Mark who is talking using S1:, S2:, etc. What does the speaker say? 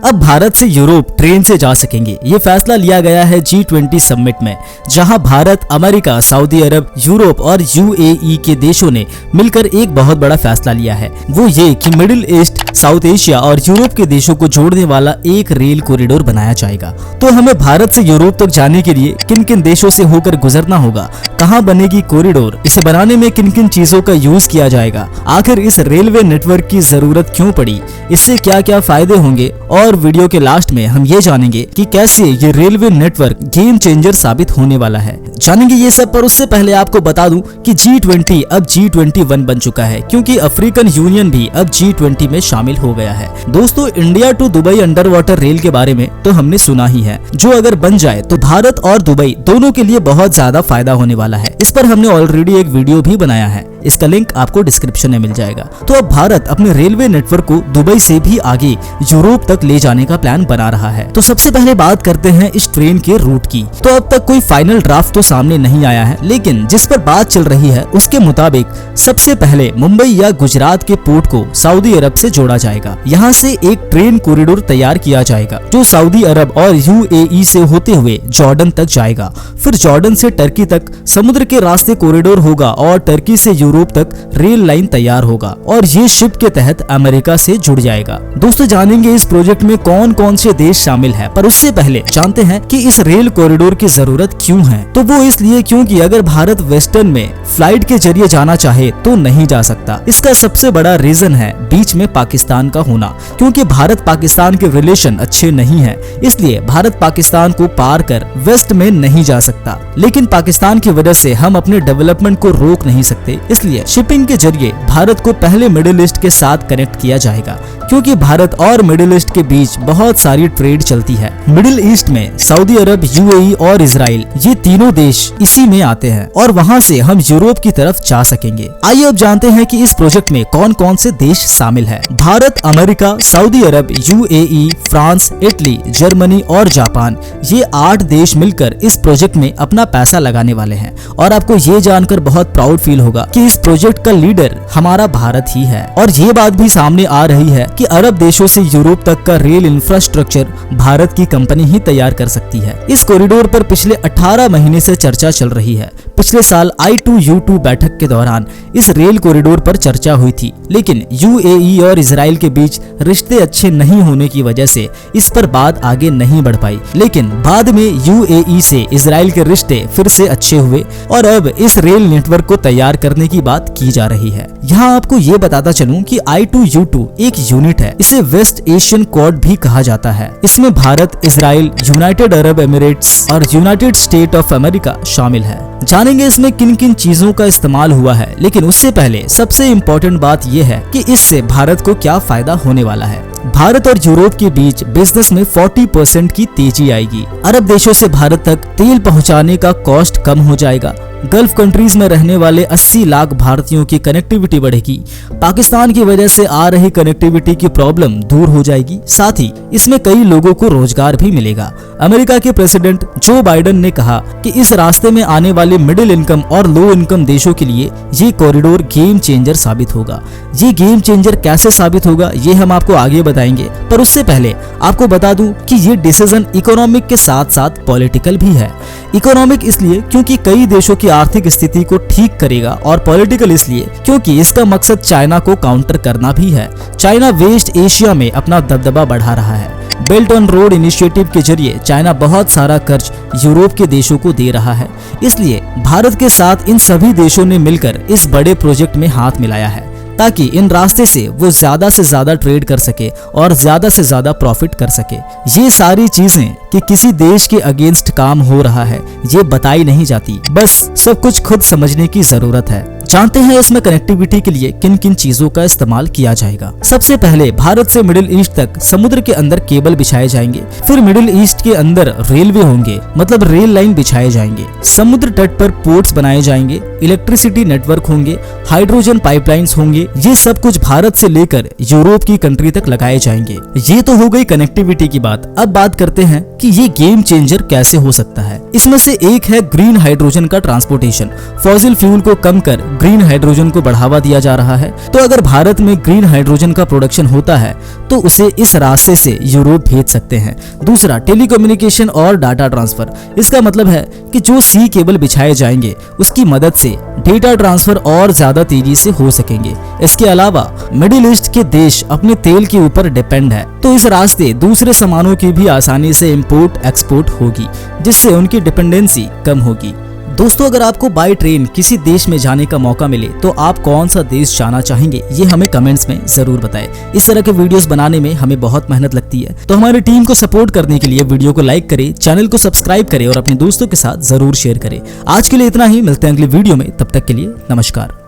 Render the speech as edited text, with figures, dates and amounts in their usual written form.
S1: अब भारत से Europe train से जा सकेंगे। ये फैसला लिया गया है G20 समिट में, जहां भारत, अमेरिका, सऊदी अरब, यूरोप और UAE के देशों ने मिलकर एक बहुत बड़ा फैसला लिया है। वो ये कि मिडिल ईस्ट, साउथ एशिया और यूरोप के देशों को जोड़ने वाला एक रेल कॉरिडोर बनाया जाएगा। तो हमें भारत से यूरोप तक जाने के लिए किन किन देशों से होकर गुजरना होगा, कहाँ बनेगी कॉरिडोर, इसे बनाने में किन किन चीजों का यूज किया जाएगा, आखिर इस रेलवे नेटवर्क की जरूरत क्यों पड़ी, इससे क्या क्या फायदे होंगे, और वीडियो के लास्ट में हम ये जानेंगे कि कैसे ये रेलवे नेटवर्क गेम चेंजर साबित होने वाला है। जानेंगे ये सब, पर उससे पहले आपको बता दूं कि G20 अब G21 बन चुका है, क्योंकि अफ्रीकन यूनियन भी अब G20 में शामिल हो गया है। दोस्तों, India to Dubai under water rail के बारे में तो हमने सुना ही है, जो अगर बन जाए तो भारत और दुबई दोनों के लिए बहुत ज्यादा फायदा होने वाला है। इस पर हमने ऑलरेडी एक वीडियो भी बनाया है, इसका लिंक आपको डिस्क्रिप्शन में मिल जाएगा। तो अब भारत अपने रेलवे नेटवर्क को दुबई से भी आगे यूरोप तक ले जाने का प्लान बना रहा है। तो सबसे पहले बात करते हैं इस ट्रेन के रूट की। तो अब तक कोई फाइनल ड्राफ्ट तो सामने नहीं आया है, लेकिन जिस पर बात चल रही है उसके मुताबिक सबसे पहले मुंबई या गुजरात के पोर्ट को सऊदी अरब से जोड़ा जाएगा। यहाँ से एक ट्रेन कॉरिडोर तैयार किया जाएगा जो सऊदी अरब और UAE से होते हुए जॉर्डन तक जाएगा। फिर जॉर्डन से टर्की तक समुद्र के रास्ते कॉरिडोर होगा और टर्की से यूरोप तक रेल लाइन तैयार होगा और ये शिप के तहत अमेरिका से जुड़ जाएगा। दोस्तों, जानेंगे इस प्रोजेक्ट में कौन कौन से देश शामिल है, पर उससे पहले जानते हैं कि इस रेल कॉरिडोर की जरूरत क्यों है। तो वो इसलिए क्योंकि अगर भारत वेस्टर्न में फ्लाइट के जरिए जाना चाहे तो नहीं जा सकता। इसका सबसे बड़ा रीजन है बीच में पाकिस्तान का होना, क्योंकि भारत पाकिस्तान के रिलेशन अच्छे नहीं है, इसलिए भारत पाकिस्तान को पार कर वेस्ट में नहीं जा सकता। लेकिन पाकिस्तान की वजह से हम अपने डेवलपमेंट को रोक नहीं सकते, इसलिए शिपिंग के जरिए भारत को पहले मिडिल ईस्ट के साथ कनेक्ट किया जाएगा, क्योंकि भारत और मिडिल ईस्ट के बीच बहुत सारी ट्रेड चलती है। मिडिल ईस्ट में सऊदी अरब, UAE और इजराइल, ये तीनों देश इसी में आते हैं और वहाँ से हम यूरोप की तरफ जा सकेंगे। आइए अब जानते हैं कि इस प्रोजेक्ट में कौन कौन से देश शामिल है। भारत, अमेरिका, सऊदी अरब, UAE, फ्रांस, इटली, जर्मनी और जापान, ये 8 देश मिलकर इस प्रोजेक्ट में अपना पैसा लगाने वाले हैं। और आपको ये जानकर बहुत प्राउड फील होगा कि इस प्रोजेक्ट का लीडर हमारा भारत ही है। और ये बात भी सामने आ रही है कि अरब देशों से यूरोप तक का रेल इंफ्रास्ट्रक्चर भारत की कंपनी ही तैयार कर सकती है। इस कॉरिडोर पर पिछले 18 महीने से चर्चा चल रही है। पिछले साल I2U2 बैठक के दौरान इस रेल कॉरिडोर पर चर्चा हुई थी, लेकिन UAE और इजराइल के बीच रिश्ते अच्छे नहीं होने की वजह से इस पर बात आगे नहीं बढ़ पाई। लेकिन बाद में UAE से इजराइल के रिश्ते फिर से अच्छे हुए और अब इस रेल नेटवर्क को तैयार करने की बात की जा रही है। यहाँ आपको ये बताता चलूं कि I2U2 एक यूनिट है, इसे वेस्ट एशियन क्वाड भी कहा जाता है। इसमें Bharat, Israel, United Arab Emirates और यूनाइटेड स्टेट ऑफ अमेरिका शामिल है। जानेंगे इसमें किन किन चीजों का इस्तेमाल हुआ है, लेकिन उससे पहले सबसे इम्पोर्टेंट बात यह है कि इससे भारत को क्या फायदा होने वाला है। भारत और यूरोप के बीच बिजनेस में 40% की तेजी आएगी। अरब देशों से भारत तक तेल पहुंचाने का कॉस्ट कम हो जाएगा। गल्फ कंट्रीज में रहने वाले 80 लाख भारतीयों की कनेक्टिविटी बढ़ेगी। पाकिस्तान की वजह से आ रही कनेक्टिविटी की प्रॉब्लम दूर हो जाएगी। साथ ही इसमें कई लोगों को रोजगार भी मिलेगा। अमेरिका के प्रेसिडेंट जो बाइडेन ने कहा कि इस रास्ते में आने वाले मिडिल इनकम और लो इनकम देशों के लिए ये कॉरिडोर गेम चेंजर साबित होगा। ये गेम चेंजर कैसे साबित होगा ये हम आपको आगे बताएंगे, पर उससे पहले आपको बता दूं कि ये डिसीजन इकोनॉमिक के साथ साथ पॉलिटिकल भी है। इकोनॉमिक इसलिए क्योंकि कई देशों की आर्थिक स्थिति को ठीक करेगा, और पॉलिटिकल इसलिए क्योंकि इसका मकसद चाइना को काउंटर करना भी है। चाइना वेस्ट एशिया में अपना दबदबा बढ़ा रहा है। बेल्ट ऑन रोड इनिशिएटिव के जरिए चाइना बहुत सारा कर्ज यूरोप के देशों को दे रहा है, इसलिए भारत के साथ इन सभी देशों ने मिलकर इस बड़े प्रोजेक्ट में हाथ मिलाया है, ताकि इन रास्ते से वो ज्यादा से ज्यादा ट्रेड कर सके और ज्यादा से ज्यादा प्रॉफिट कर सके। ये सारी चीजें कि किसी देश के अगेंस्ट काम हो रहा है ये बताई नहीं जाती, बस सब कुछ खुद समझने की जरूरत है। जानते हैं इसमें कनेक्टिविटी के लिए किन किन चीजों का इस्तेमाल किया जाएगा। सबसे पहले भारत से मिडिल ईस्ट तक समुद्र के अंदर केबल बिछाए जाएंगे। फिर मिडिल ईस्ट के अंदर रेलवे होंगे, मतलब रेल लाइन बिछाए जाएंगे। समुद्र तट पर पोर्ट्स बनाए जाएंगे, इलेक्ट्रिसिटी नेटवर्क होंगे, हाइड्रोजन पाइपलाइंस होंगे। ये सब कुछ भारत से लेकर यूरोप की कंट्री तक लगाए जाएंगे। ये तो हो गई कनेक्टिविटी की बात। अब बात करते हैं कि ये गेम चेंजर कैसे हो सकता है। इसमें से एक है ग्रीन हाइड्रोजन का ट्रांसपोर्टेशन। फॉसिल फ्यूल को कम कर ग्रीन हाइड्रोजन को बढ़ावा दिया जा रहा है। तो अगर भारत में ग्रीन हाइड्रोजन का प्रोडक्शन होता है तो उसे इस रास्ते से यूरोप भेज सकते हैं। दूसरा, टेलीकम्युनिकेशन और डाटा ट्रांसफर। इसका मतलब है कि जो सी केबल बिछाए जाएंगे उसकी मदद से डेटा ट्रांसफर और ज्यादा तेजी से हो सकेंगे। इसके अलावा मिडिल ईस्ट के देश अपने तेल के ऊपर डिपेंड है, तो इस रास्ते दूसरे सामानों की भी आसानी से इंपोर्ट एक्सपोर्ट होगी, जिससे उनकी डिपेंडेंसी कम होगी। दोस्तों, अगर आपको बाय ट्रेन किसी देश में जाने का मौका मिले तो आप कौन सा देश जाना चाहेंगे, ये हमें कमेंट्स में जरूर बताएं। इस तरह के वीडियोस बनाने में हमें बहुत मेहनत लगती है, तो हमारी टीम को सपोर्ट करने के लिए वीडियो को लाइक करें, चैनल को सब्सक्राइब करें और अपने दोस्तों के साथ जरूर शेयर करें। आज के लिए इतना ही, मिलते हैं अगली वीडियो में, तब तक के लिए नमस्कार।